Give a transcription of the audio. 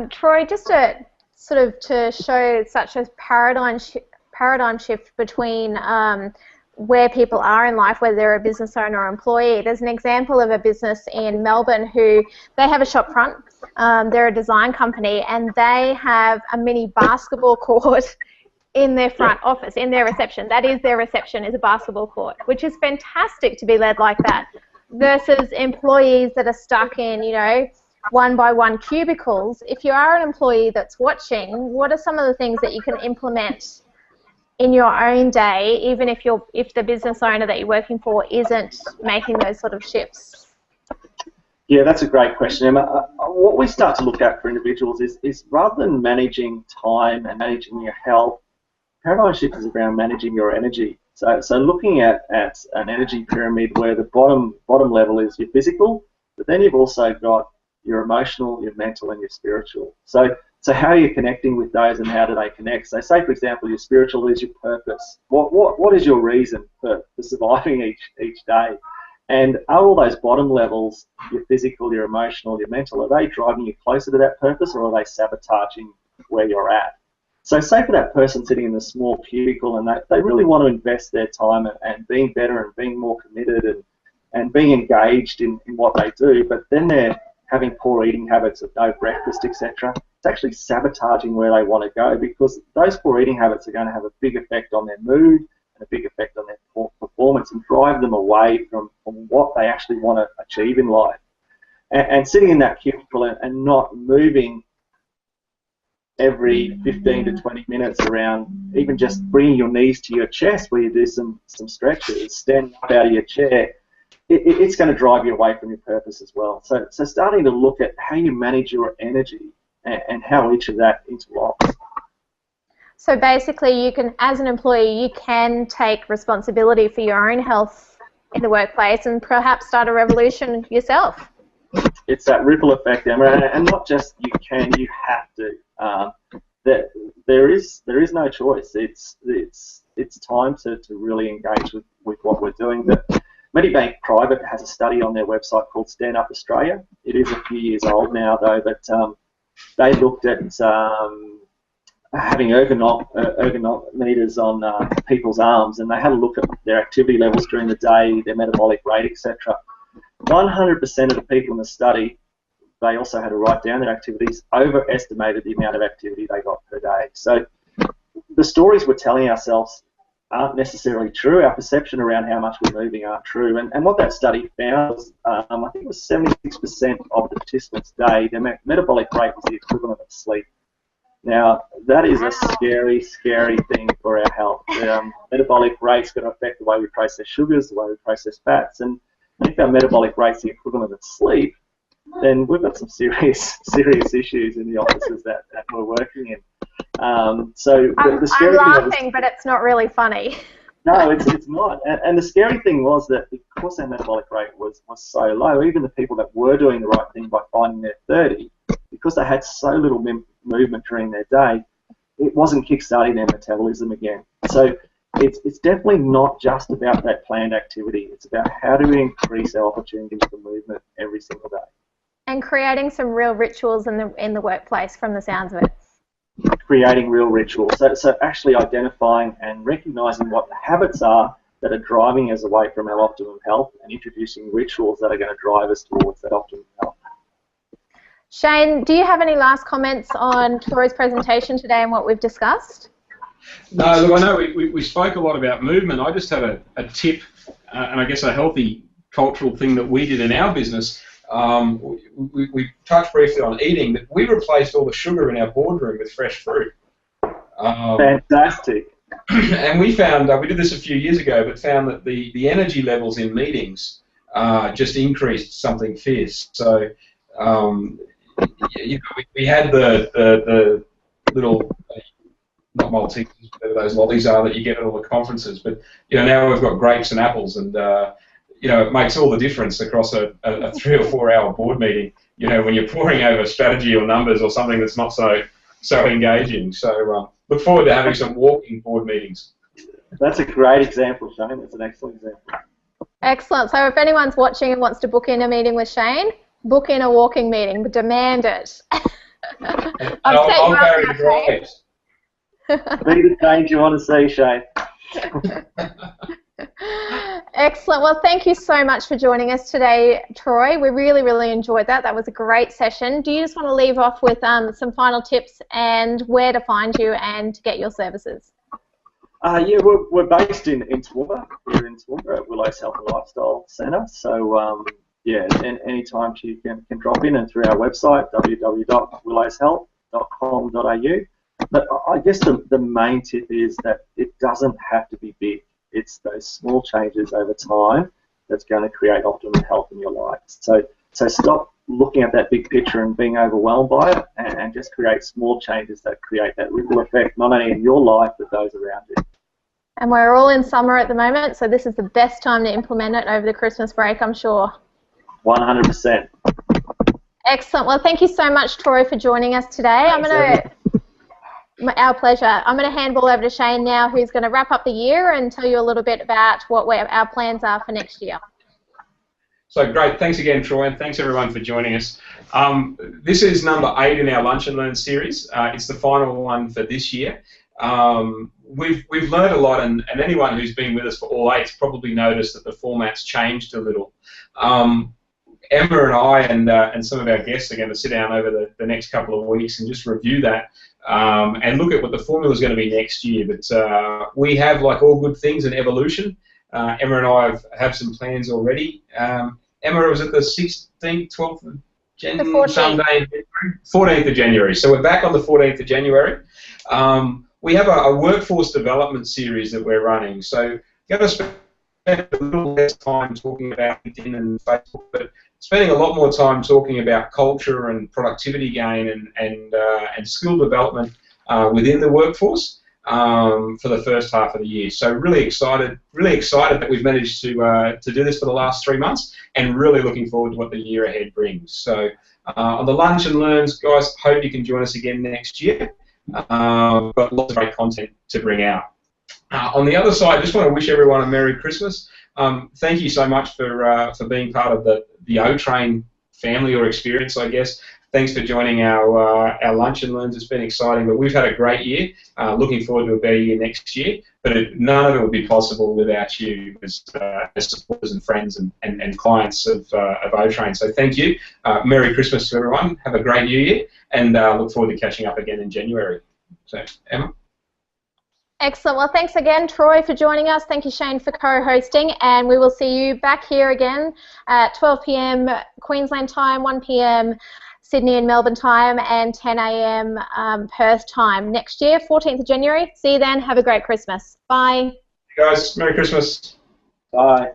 Troy, just to show such a paradigm shift between where people are in life, whether they're a business owner or employee. There's an example of a business in Melbourne who they have a shop front. They're a design company, and they have a mini basketball court in their front office, in their reception. That is their reception, is a basketball court, which is fantastic to be led like that, versus employees that are stuck in, you know, one-by-one cubicles. If you are an employee that's watching, what are some of the things that you can implement in your own day, even if the business owner that you're working for isn't making those sort of shifts? Yeah, that's a great question, Emma. What we start to look at for individuals is rather than managing time and managing your health, paradigm shift is around managing your energy. So looking at an energy pyramid where the bottom level is your physical, but then you've also got your emotional, your mental, and your spiritual. So how are you connecting with those, and how do they connect? So say, for example, your spiritual is your purpose. What is your reason for surviving each day? And are all those bottom levels, your physical, your emotional, your mental, are they driving you closer to that purpose, or are they sabotaging where you're at? So say for that person sitting in a small cubicle and they really want to invest their time and being better and being more committed and being engaged in what they do, but then they're having poor eating habits of no breakfast, etc. It's actually sabotaging where they want to go, because those poor eating habits are going to have a big effect on their mood and a big effect on their performance and drive them away from what they actually want to achieve in life. And sitting in that cubicle and not moving every 15 to 20 minutes around, even just bringing your knees to your chest where you do some stretches, stand up out of your chair, it's going to drive you away from your purpose as well. So starting to look at how you manage your energy and how each of that interlocks. So basically, you can, as an employee, you can take responsibility for your own health in the workplace and perhaps start a revolution yourself. It's that ripple effect, Emma, and not just you can, you have to. There is no choice. It's time to really engage with what we're doing. Medibank Private has a study on their website called Stand Up Australia. It is a few years old now, though, but they looked at having ergometers on people's arms, and they had a look at their activity levels during the day, their metabolic rate, etc. 100% of the people in the study, they also had to write down their activities, overestimated the amount of activity they got per day. So the stories we're telling ourselves aren't necessarily true. Our perception around how much we're moving aren't true. And what that study found was, I think it was 76% of the participants' day, their metabolic rate was the equivalent of sleep. Now, that is a scary, scary thing for our health. Metabolic rate's going to affect the way we process sugars, the way we process fats, and if our metabolic rate's the equivalent of sleep, then we've got some serious issues in the offices that we're working in. So the scary I'm laughing, but it's not really funny. No, it's not. And the scary thing was that because our metabolic rate was so low, even the people that were doing the right thing by finding their 30, because they had so little movement during their day, it wasn't kickstarting their metabolism again. So it's definitely not just about that planned activity. It's about how do we increase our opportunities for movement every single day. And creating some real rituals in the workplace, from the sounds of it. Creating real rituals. So actually identifying and recognising what the habits are that are driving us away from our optimum health, and introducing rituals that are going to drive us towards that optimum health. Shane, do you have any last comments on Troy's presentation today and what we've discussed? No, look, I know we spoke a lot about movement. I just have a tip, and I guess a healthy cultural thing that we did in our business. We touched briefly on eating, but we replaced all the sugar in our boardroom with fresh fruit. Fantastic. And we found, we did this a few years ago, but found that the energy levels in meetings just increased something fierce. So we had the little, not Maltesers, whatever those lollies are that you get at all the conferences, but now we've got grapes and apples, and it makes all the difference across a 3 or 4 hour board meeting, when you're poring over strategy or numbers or something that's not so engaging. So look forward to having some walking board meetings. That's a great example, Shane. That's an excellent example. Excellent. So if anyone's watching and wants to book in a meeting with Shane, book in a walking meeting, but demand it. And I've I'll set carry you the up now, Shane. drives. Be the change you want to see, Shane. Excellent. Well, thank you so much for joining us today, Troy. We really, really enjoyed that. That was a great session. Do you just want to leave off with some final tips and where to find you and to get your services? Yeah, we're based in Toowoomba, here in Toowoomba at Willow's Health and Lifestyle Centre. So, yeah, anytime you can drop in and through our website, www.willowshealth.com.au. But I guess the main tip is that it doesn't have to be big. It's those small changes over time that's going to create optimum health in your life. So stop looking at that big picture and being overwhelmed by it, and just create small changes that create that ripple effect, not only in your life, but those around you. And we're all in summer at the moment, so this is the best time to implement it over the Christmas break, I'm sure. 100%. Excellent. Well, thank you so much, Troy, for joining us today. Our pleasure. I'm going to hand ball over to Shane now, who's going to wrap up the year and tell you a little bit about what our plans are for next year. So great. Thanks again, Troy, and thanks everyone for joining us. This is number 8 in our Lunch and Learn series. It's the final one for this year. We've learned a lot, and anyone who's been with us for all 8's probably noticed that the format's changed a little. Emma and I and some of our guests are going to sit down over the next couple of weeks and just review that and look at what the formula is going to be next year. But we have, like all good things, an evolution. Emma and I have some plans already. Emma, was it the 16th, 12th of January? The 14th. Sunday, 14th of January. So we're back on the 14th of January. We have a workforce development series that we're running. So you're going to spend a little less time talking about LinkedIn and Facebook, but spending a lot more time talking about culture and productivity gain and skill development within the workforce for the first half of the year. So really excited that we've managed to do this for the last 3 months, and really looking forward to what the year ahead brings. So on the Lunch and Learns, guys, hope you can join us again next year. Got lots of great content to bring out. On the other side, I just want to wish everyone a Merry Christmas. Thank you so much for being part of the OTrain family or experience, I guess. Thanks for joining our Lunch and Learns. It's been exciting, but we've had a great year. Looking forward to a better year next year. But none of it would be possible without you as supporters and friends and clients of OTrain. So thank you. Merry Christmas to everyone. Have a great New Year, and look forward to catching up again in January. So, Emma? Excellent. Well, thanks again, Troy, for joining us. Thank you, Shane, for co-hosting, and we will see you back here again at 12 p.m. Queensland time, 1 p.m. Sydney and Melbourne time, and 10 a.m. Perth time next year, 14th of January. See you then. Have a great Christmas. Bye. Hey guys, Merry Christmas. Bye.